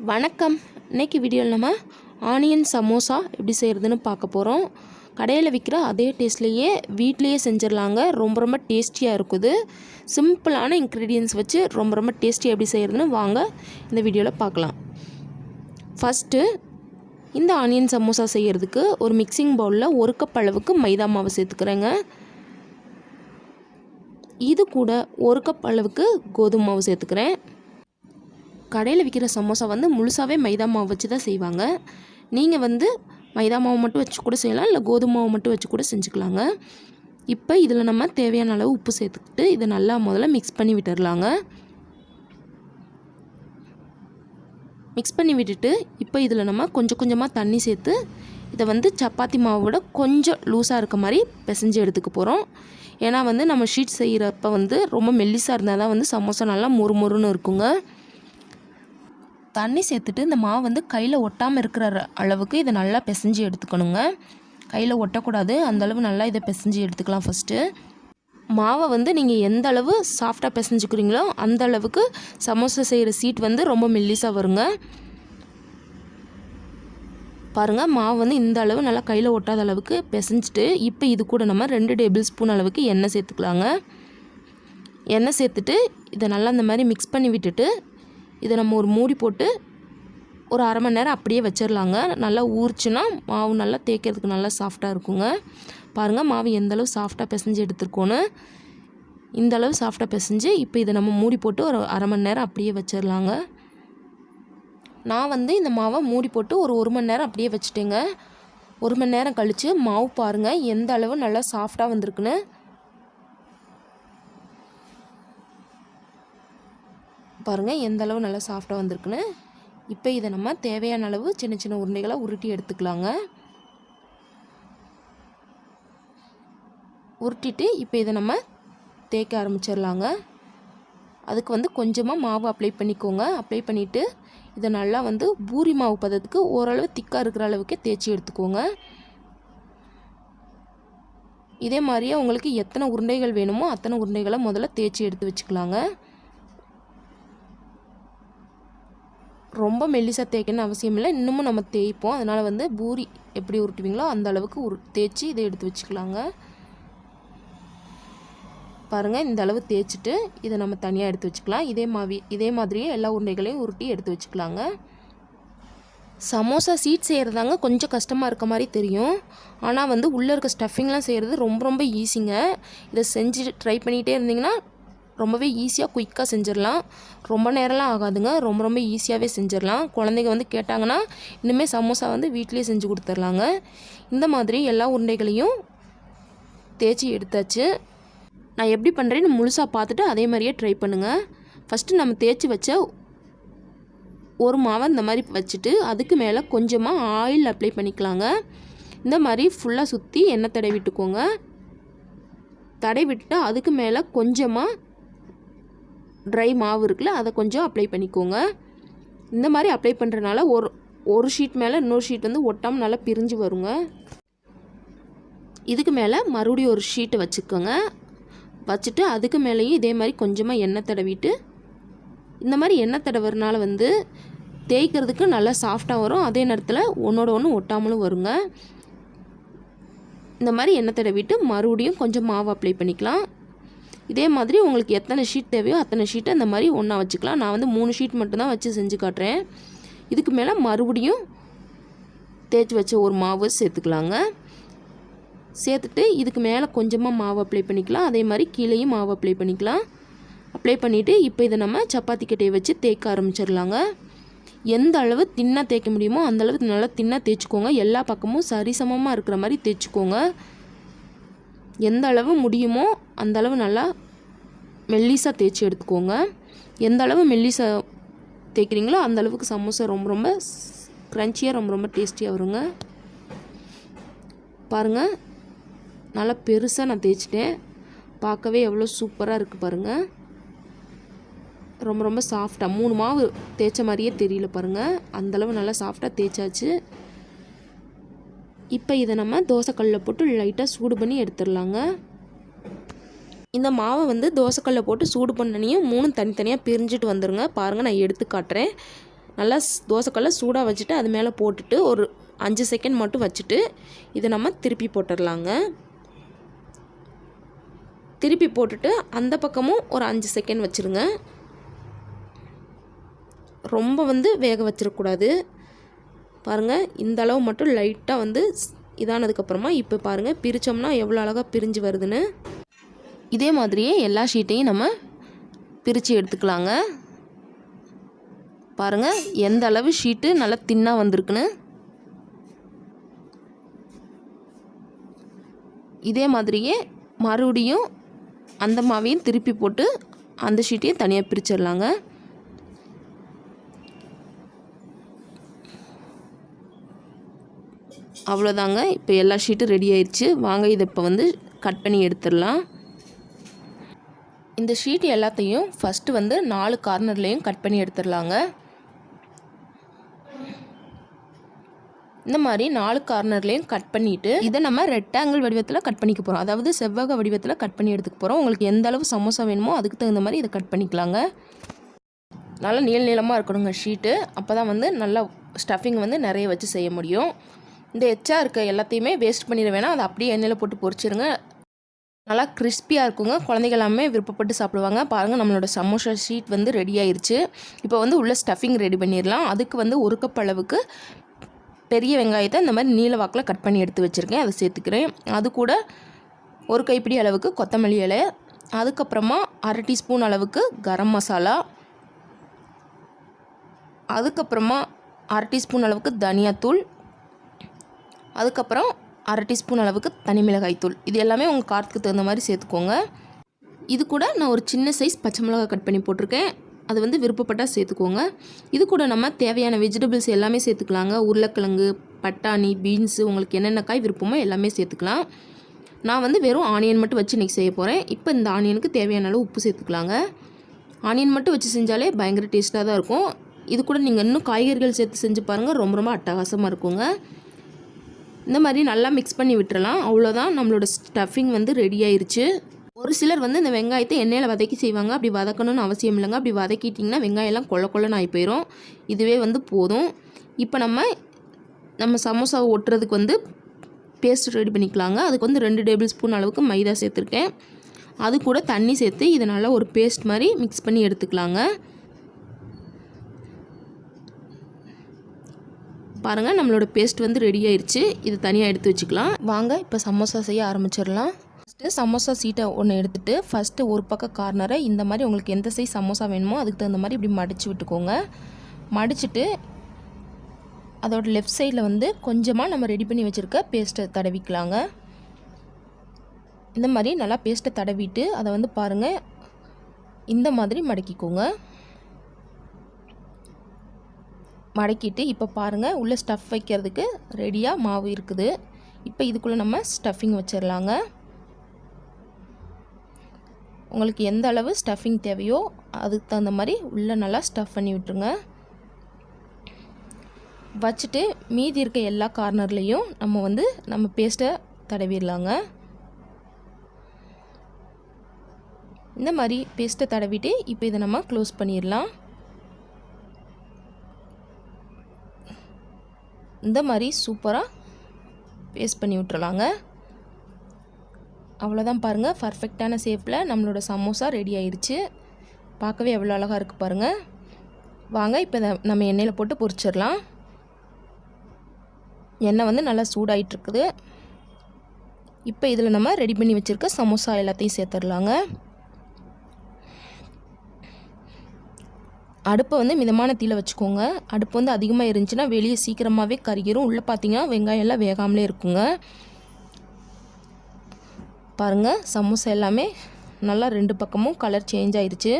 வணக்கம். இன்றைக்கி வீடியோவில் நம்ம ஆனியன் சமோசா எப்படி செய்கிறதுன்னு பார்க்க போகிறோம். கடையில் விற்கிற அதே டேஸ்ட்லேயே வீட்லேயே செஞ்சிடலாங்க. ரொம்ப டேஸ்டியாக இருக்குது. சிம்பிளான இன்க்ரீடியன்ஸ் வச்சு ரொம்ப டேஸ்டியாக எப்படி செய்கிறதுன்னு வாங்க இந்த வீடியோவில் பார்க்கலாம். ஃபஸ்ட்டு இந்த ஆனியன் சமோசா செய்கிறதுக்கு ஒரு மிக்சிங் பவுலில் 1 கப் அளவுக்கு மைதா மாவு சேர்த்துக்கிறேங்க. இது கூட 1 கப் அளவுக்கு கோதுமை மாவு சேர்த்துக்கிறேன். கடையில் விற்கிற சமோசா முழுசாகவே மைதா மாவு வச்சு தான் செய்வாங்க. நீங்கள் மைதா மாவு மட்டும் வச்சு கூட செய்யலாம், இல்லை கோதுமை மாவு மட்டும் வச்சு கூட செஞ்சுக்கலாங்க. இப்போ இதில் நம்ம தேவையான அளவு உப்பு சேர்த்துக்கிட்டு இதை நல்லா முதல்ல மிக்ஸ் பண்ணி விட்டுடலாங்க. மிக்ஸ் பண்ணி விட்டுட்டு இப்போ இதில் நம்ம கொஞ்சமாக தண்ணி சேர்த்து இதை சப்பாத்தி மாவோட கொஞ்சம் லூஸாக இருக்க மாதிரி பிசைஞ்சு எடுத்துக்க போகிறோம். ஏன்னா நம்ம ஷீட் செய்கிறப்ப ரொம்ப மெல்லிஸாக இருந்தால் தான் சமோசா நல்லா மொறுன்னு இருக்குங்க. தண்ணி சேர்த்துட்டு இந்த மாவு கையில் ஒட்டாமல் இருக்கிற அளவுக்கு இதை நல்லா பிசைஞ்சு எடுத்துக்கணுங்க. கையில் ஒட்டக்கூடாது, அந்தளவு நல்லா இதை பிசைஞ்சு எடுத்துக்கலாம். ஃபஸ்ட்டு மாவை நீங்கள் எந்த அளவு சாஃப்டாக பிசைஞ்சுக்கிறீங்களோ அந்த அளவுக்கு சமோசா செய்கிற சீட் ரொம்ப மெல்லிஸாக வருங்க. பாருங்கள், மாவு இந்த அளவு நல்லா கையில் ஒட்டாத அளவுக்கு பிசைஞ்சிட்டு இப்போ இது கூட நம்ம 2 டேபிள் ஸ்பூன் அளவுக்கு எண்ணெய் சேர்த்துக்கலாங்க. எண்ணெய் சேர்த்துட்டு இதை நல்லா இந்த மாதிரி மிக்ஸ் பண்ணி விட்டுட்டு இதை நம்ம ஒரு மூடி போட்டு ஒரு அரை மணி நேரம் அப்படியே வச்சிடலாங்க. நல்லா ஊறிச்சுன்னா மாவு நல்லா தேய்க்கிறதுக்கு நல்லா சாஃப்டாக இருக்குங்க. பாருங்கள், மாவு எந்தளவு சாஃப்டாக பிசைஞ்சு எடுத்துருக்கோன்னு. இந்தளவு சாஃப்டாக பிசைஞ்சு இப்போ இதை நம்ம மூடி போட்டு ஒரு அரை மணி நேரம் அப்படியே வச்சிடலாங்க. நான் இந்த மாவை மூடி போட்டு ஒரு 1 மணி நேரம் அப்படியே வச்சுட்டேங்க. 1 மணி நேரம் கழித்து மாவு பாருங்கள் எந்த அளவு நல்லா சாஃப்டாக வந்திருக்குன்னு. பாருங்கள் எந்த அளவு நல்லா சாஃப்டாக வந்திருக்குன்னு. இப்போ இதை நம்ம தேவையான அளவு சின்ன உருண்டைகளாக உருட்டி எடுத்துக்கலாங்க. உருட்டிட்டு இப்போ இதை நம்ம தேய்க்க ஆரம்பிச்சிடலாங்க. அதுக்கு கொஞ்சமாக மாவு அப்ளை பண்ணிக்கோங்க. அப்ளை பண்ணிவிட்டு இதை நல்லா பூரி மாவு பதத்துக்கு ஓரளவு திக்காக இருக்கிற அளவுக்கு தேய்ச்சி எடுத்துக்கோங்க. இதே மாதிரியே உங்களுக்கு எத்தனை உருண்டைகள் வேணுமோ அத்தனை உருண்டைகளை முதல்ல தேய்ச்சி எடுத்து வச்சுக்கலாங்க. ரொம்ப மெல்லிசாக தேய்க்கணும்னு அவசியம் இல்லை, இன்னமும் நம்ம தேய்ப்போம். அதனால் பூரி எப்படி உருட்டுவீங்களோ அந்த அளவுக்கு தேய்ச்சி இதை எடுத்து வச்சுக்கலாங்க. பாருங்கள், இந்த அளவு தேய்ச்சிட்டு இதை நம்ம தனியாக எடுத்து வச்சுக்கலாம். இதே மாதிரியே எல்லா உருண்டைகளையும் உருட்டி எடுத்து வச்சுக்கலாங்க. சமோசா சீட் செய்கிறதாங்க கொஞ்சம் கஷ்டமாக இருக்க மாதிரி தெரியும். ஆனால் உள்ளே இருக்க ஸ்டஃபிங்லாம் செய்கிறது ரொம்ப ஈஸிங்க. இதை செஞ்சு ட்ரை பண்ணிகிட்டே இருந்தீங்கன்னா ரொம்பவே ஈஸியாக குயிக்காக செஞ்சிடலாம். ரொம்ப நேரம்லாம் ஆகாதுங்க. ரொம்ப ஈஸியாகவே செஞ்சிடலாம். குழந்தைங்க கேட்டாங்கன்னா இன்னுமே சமோசா வீட்டிலே செஞ்சு கொடுத்துர்லாங்க. இந்த மாதிரி எல்லா உருண்டைகளையும் தேய்ச்சி எடுத்தாச்சு. நான் எப்படி பண்ணுறேன்னு முழுசாக பார்த்துட்டு அதே மாதிரியே ட்ரை பண்ணுங்கள். ஃபஸ்ட்டு நம்ம தேய்ச்சி வச்ச ஒரு மாவை இந்த மாதிரி வச்சுட்டு அதுக்கு மேலே கொஞ்சமாக ஆயில் அப்ளை பண்ணிக்கலாங்க. இந்த மாதிரி ஃபுல்லாக சுற்றி எண்ணெய் தடவி விட்டுக்கோங்க. தடவி விட்டுட்டு அதுக்கு மேலே கொஞ்சமாக ட்ரை மாவு இருக்குல்ல அதை கொஞ்சம் அப்ளை பண்ணிக்கோங்க. இந்த மாதிரி அப்ளை பண்ணுறதுனால ஒரு ஷீட் மேலே இன்னொரு ஷீட் ஒட்டாமல் நல்லா பிரிஞ்சு வருங்க. இதுக்கு மேலே மறுபடியும் ஒரு ஷீட்டை வச்சுக்கோங்க. வச்சுட்டு அதுக்கு மேலேயும் இதே மாதிரி கொஞ்சமாக எண்ணெய் தடவிட்டு இந்த மாதிரி எண்ணெய் தடவுறதுனால தேய்க்கிறதுக்கு நல்லா சாஃப்டாக வரும். அதே நேரத்தில் ஒன்றோட ஒன்று ஒட்டாமலும் வருங்க. இந்த மாதிரி எண்ணெய் தடவிட்டு மறுபடியும் கொஞ்சம் மாவு அப்ளை பண்ணிக்கலாம். இதே மாதிரி உங்களுக்கு எத்தனை ஷீட் தேவையோ அத்தனை ஷீட்டை இந்த மாதிரி ஒன்றா வச்சுக்கலாம். நான் 3 ஷீட் மட்டும்தான் வச்சு செஞ்சு காட்டுறேன். இதுக்கு மேலே மறுபடியும் தேய்ச்சி வச்ச ஒரு மாவு சேர்த்துக்கலாங்க. சேர்த்துட்டு இதுக்கு மேலே கொஞ்சமாக மாவு அப்ளை பண்ணிக்கலாம். அதே மாதிரி கீழேயும் மாவு அப்ளை பண்ணிக்கலாம். அப்ளை பண்ணிவிட்டு இப்போ இதை நம்ம சப்பாத்தி கட்டையை வச்சு தேய்க்க ஆரம்பிச்சிடலாங்க. எந்த அளவு தின்னாக தேய்க்க முடியுமோ அந்தளவு நல்லா தின்னாக தேய்ச்சிக்கோங்க. எல்லா பக்கமும் சரிசமமாக இருக்கிற மாதிரி தேய்ச்சிக்கோங்க. எந்த அளவு முடியுமோ அந்த அளவு நல்லா மெல்லிசாக தேய்ச்சி எடுத்துக்கோங்க. எந்த அளவு மெல்லிசாக தேய்க்கிறீங்களோ அந்த அளவுக்கு சமோசா ரொம்ப க்ரன்ச்சியாக ரொம்ப டேஸ்டியாக வருங்க. பாருங்கள், நல்லா பெருசாக நான் தேய்ச்சிட்டேன். பார்க்கவே எவ்வளோ சூப்பராக இருக்குது பாருங்கள். ரொம்ப சாஃப்டாக 3 மாவு தேய்ச்ச மாதிரியே தெரியல பாருங்கள். அந்தளவு நல்லா சாஃப்டாக தேய்ச்சாச்சு. இப்போ இதை நம்ம தோசைக்கல்லில் போட்டு லைட்டாக சூடு பண்ணி எடுத்துடலாங்க. இந்த மாவை தோசைக்கல்லில் போட்டு சூடு பண்ணனையும் 3 தனித்தனியாக பிரிஞ்சுட்டு வந்துடுங்க. பாருங்கள், நான் எடுத்து காட்டுறேன். நல்லா தோசைக்கல்லை சூடாக வச்சுட்டு அது மேலே போட்டுட்டு ஒரு 5 செகண்ட் மட்டும் வச்சுட்டு இதை நம்ம திருப்பி போட்டுடலாங்க. திருப்பி போட்டுட்டு அந்த பக்கமும் ஒரு 5 செகண்ட் வச்சுருங்க. ரொம்ப வந்து வேக வச்சிடக்கூடாது. பாருங்கள், இந்த அளவு மட்டும் லைட்டாக வந்து இதானதுக்கப்புறமா இப்போ பாருங்கள் பிரித்தோம்னா எவ்வளோ அழகாக பிரிஞ்சு வருதுன்னு. இதே மாதிரியே எல்லா ஷீட்டையும் நம்ம பிரித்து எடுத்துக்கலாங்க. பாருங்கள் எந்த அளவு ஷீட்டு நல்லா தின்னாக வந்திருக்குன்னு. இதே மாதிரியே மறுபடியும் அந்த மாவையும் திருப்பி போட்டு அந்த ஷீட்டையும் தனியாக பிரிச்சிடலாங்க. அவ்வளோதாங்க, இப்போ எல்லா ஷீட்டும் ரெடி ஆயிடுச்சு. வாங்க இதை இப்போ வந்து கட் பண்ணி எடுத்துடலாம். இந்த ஷீட் எல்லாத்தையும் ஃபஸ்ட்டு வந்து 4 கார்னர்லேயும் கட் பண்ணி எடுத்துடலாங்க. இந்த மாதிரி 4 கார்னர்லேயும் கட் பண்ணிவிட்டு இதை நம்ம ரெக்டாங்கிள் வடிவத்தில் கட் பண்ணிக்க போகிறோம். அதாவது செவ்வக வடிவத்தில் கட் பண்ணி எடுத்துக்க போகிறோம். உங்களுக்கு எந்த அளவு சமோசா வேணுமோ அதுக்கு தகுந்த மாதிரி இதை கட் பண்ணிக்கலாங்க. நல்லா நீளமாக இருக்கணுங்க ஷீட்டு. அப்போ தான் வந்து நல்லா ஸ்டஃபிங் வந்து நிறைய வச்சு செய்ய முடியும். இந்த எச்சா இருக்க எல்லாத்தையுமே வேஸ்ட் பண்ணிட வேணாம். அதை அப்படியே எண்ணெயில் போட்டு பொரிச்சிருங்க. நல்லா கிறிஸ்பியாக இருக்குங்க. குழந்தைங்க எல்லாமே விருப்பப்பட்டு சாப்பிடுவாங்க. பாருங்கள், நம்மளோட சமோசா ஷீட் வந்து ரெடி ஆயிடுச்சு. இப்போ வந்து உள்ள ஸ்டஃபிங் ரெடி பண்ணிடலாம். அதுக்கு வந்து 1 கப் அளவுக்கு பெரிய வெங்காயத்தை இந்த மாதிரி நீல வாக்கில் கட் பண்ணி எடுத்து வச்சுருக்கேன். அதை சேர்த்துக்கிறேன். அது கூட 1 கைப்பிடி அளவுக்கு கொத்தமல்லி இலை, அதுக்கப்புறமா 1/2 டீஸ்பூன் அளவுக்கு கரம் மசாலா, அதுக்கப்புறமா 1/2 டீஸ்பூன் அளவுக்கு தனியாத்தூள், அதுக்கப்புறம் 1/2 டீஸ்பூன் அளவுக்கு தனி மிளகாய் தூள். இது எல்லாமே உங்கள் காரத்துக்கு தகுந்த மாதிரி சேர்த்துக்கோங்க. இது கூட நான் ஒரு சின்ன சைஸ் பச்சை மிளகாய் கட் பண்ணி போட்டிருக்கேன். அது வந்து விருப்பப்பட்டால் சேர்த்துக்கோங்க. இது கூட நம்ம தேவையான வெஜிடபிள்ஸ் எல்லாமே சேர்த்துக்கலாங்க. உருளைக்கிழங்கு, பட்டாணி, பீன்ஸு, உங்களுக்கு என்னென்ன காய் விருப்பமோ எல்லாமே சேர்த்துக்கலாம். நான் வந்து வெறும் ஆனியன் மட்டும் வச்சு இன்றைக்கி செய்ய போகிறேன். இப்போ இந்த ஆனியனுக்கு தேவையான அளவு உப்பு சேர்த்துக்கலாங்க. ஆனியன் மட்டும் வச்சு செஞ்சாலே பயங்கர டேஸ்ட்டாக தான் இருக்கும். இது கூட நீங்கள் இன்னும் காய்கறிகள் சேர்த்து செஞ்சு பாருங்கள், ரொம்ப ரொம்ப அட்டகாசமாக இருக்குங்க. இந்த மாதிரி நல்லா மிக்ஸ் பண்ணி விட்டுறலாம். அவ்வளோதான், நம்மளோட ஸ்டஃபிங் வந்து ரெடி ஆயிடுச்சு. ஒரு சிலர் வந்து இந்த வெங்காயத்தை எண்ணெயில் வதக்கி செய்வாங்க. அப்படி வதக்கணும்னு அவசியம் இல்லைங்க. அப்படி வதக்கிட்டிங்கன்னா வெங்காயம்லாம் கொள்ளன்னு ஆகி போயிடும். இதுவே வந்து போதும். இப்போ நம்ம சமோசாவை ஒட்டுறதுக்கு வந்து பேஸ்ட் ரெடி பண்ணிக்கலாங்க. அதுக்கு வந்து 2 டேபிள் ஸ்பூன் அளவுக்கு மைதா சேர்த்துருக்கேன். அது கூட தண்ணி சேர்த்து இதை நல்லா ஒரு பேஸ்ட் மாதிரி மிக்ஸ் பண்ணி எடுத்துக்கலாங்க. பாருங்கள், நம்மளோட பேஸ்ட் வந்து ரெடி ஆயிடுச்சு. இது தனியாக எடுத்து வச்சுக்கலாம். வாங்க இப்போ சமோசா செய்ய ஆரம்பிச்சிடலாம். ஃபஸ்ட்டு சமோசா சீட்டை ஒன்று எடுத்துகிட்டு ஃபஸ்ட்டு ஒரு பக்கம் கார்னரை இந்த மாதிரி உங்களுக்கு எந்த சைஸ் சமோசா வேணுமோ அதுக்கு தகுந்த மாதிரி இப்படி மடித்து விட்டுக்கோங்க. மடிச்சுட்டு அதோட லெஃப்ட் சைடில் வந்து கொஞ்சமாக நம்ம ரெடி பண்ணி வச்சுருக்க பேஸ்ட்டை தடவிக்கலாங்க. இந்த மாதிரி நல்லா பேஸ்ட்டை தடவிட்டு அதை வந்து பாருங்கள் இந்த மாதிரி மடக்கிக்கோங்க. மடக்கிட்டு இப்போ பாருங்கள் உள்ளே ஸ்டஃப் வைக்கிறதுக்கு ரெடியாக மாவு இருக்குது. இப்போ இதுக்குள்ளே நம்ம ஸ்டஃபிங் வச்சிடலாங்க. உங்களுக்கு எந்த அளவு ஸ்டஃபிங் தேவையோ அதுக்கு தகுந்த மாதிரி உள்ளே நல்லா ஸ்டஃப் பண்ணி விட்டுருங்க. வச்சுட்டு மீதி இருக்க எல்லா கார்னர்லேயும் நம்ம பேஸ்ட்டை தடவிடலாங்க. இந்த மாதிரி பேஸ்ட்டை தடவிட்டு இப்போ இதை நம்ம க்ளோஸ் பண்ணிடலாம். இந்த மாதிரி சூப்பராக பேஸ்ட் பண்ணி விட்டுறலாங்க. அவ்வளோதான், பாருங்கள் பர்ஃபெக்டான ஷேப்பில் நம்மளோட சமோசா ரெடி ஆயிடுச்சு. பார்க்கவே எவ்வளோ அழகாக இருக்குது பாருங்கள். வாங்க இப்போ நம்ம எண்ணெயில் போட்டு பொரிச்சிடலாம். எண்ணெய் வந்து நல்லா சூடாயிட்ருக்குது. இப்போ இதில் நம்ம ரெடி பண்ணி வச்சுருக்க சமோசா எல்லாத்தையும் சேர்த்துடலாங்க. அடுப்பை வந்து மிதமான தீயில வச்சுக்கோங்க. அடுப்பு வந்து அதிகமாக இருந்துச்சுன்னா வெளியே சீக்கிரமாகவே கருகிரும். உள்ளே பார்த்தீங்கன்னா வெங்காயம் எல்லாம் வேகாமலே இருக்குங்க. பாருங்கள், சமோசா எல்லாமே நல்லா 2 பக்கமும் கலர் சேஞ்ச் ஆயிடுச்சு.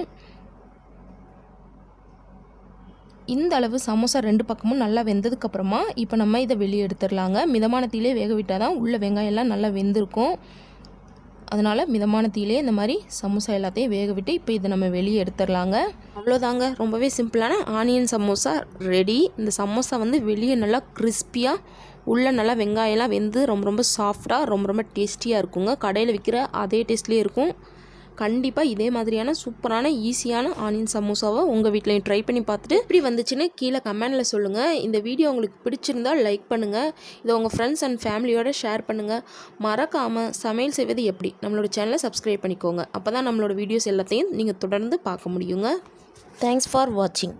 இந்த அளவு சமோசா 2 பக்கமும் நல்லா வெந்ததுக்கப்புறமா இப்போ நம்ம இதை வெளியே எடுத்துடலாங்க. மிதமான தீயிலே வேக விட்டால் தான் உள்ள வெங்காயம் எல்லாம் நல்லா வெந்திருக்கும். அதனால் மிதமான தீயிலே இந்த மாதிரி சமோசா எல்லாத்தையும் வேக விட்டு இப்போ இதை நம்ம வெளியே எடுத்துடலாங்க. அவ்வளோதாங்க, ரொம்பவே சிம்பிளான ஆனியன் சமோசா ரெடி. இந்த சமோசா வந்து வெளியே நல்லா கிறிஸ்பியாக, உள்ளே நல்லா வெங்காயம்லாம் வெந்து ரொம்ப ரொம்ப சாஃப்டாக ரொம்ப ரொம்ப டேஸ்டியாக இருக்குங்க. கடையில் விற்கிற அதே டேஸ்ட்லேயே இருக்கும். கண்டிப்பாக இதே மாதிரியான சூப்பரான ஈஸியான ஆனியன் சமோசாவை உங்கள் வீட்லையும் ட்ரை பண்ணி பார்த்துட்டு எப்படி வந்துச்சுன்னு கீழே கமெண்டில் சொல்லுங்கள். இந்த வீடியோ உங்களுக்கு பிடிச்சிருந்தால் லைக் பண்ணுங்கள். இதை உங்கள் ஃப்ரெண்ட்ஸ் அண்ட் ஃபேமிலியோட ஷேர் பண்ணுங்கள். மறக்காமல் சமையல் செய்வது எப்படி நம்மளோட சேனலை சப்ஸ்கிரைப் பண்ணிக்கோங்க. அப்போ தான் நம்மளோட வீடியோஸ் எல்லாத்தையும் நீங்கள் தொடர்ந்து பார்க்க முடியுங்க. தேங்க்ஸ் ஃபார் வாட்சிங்.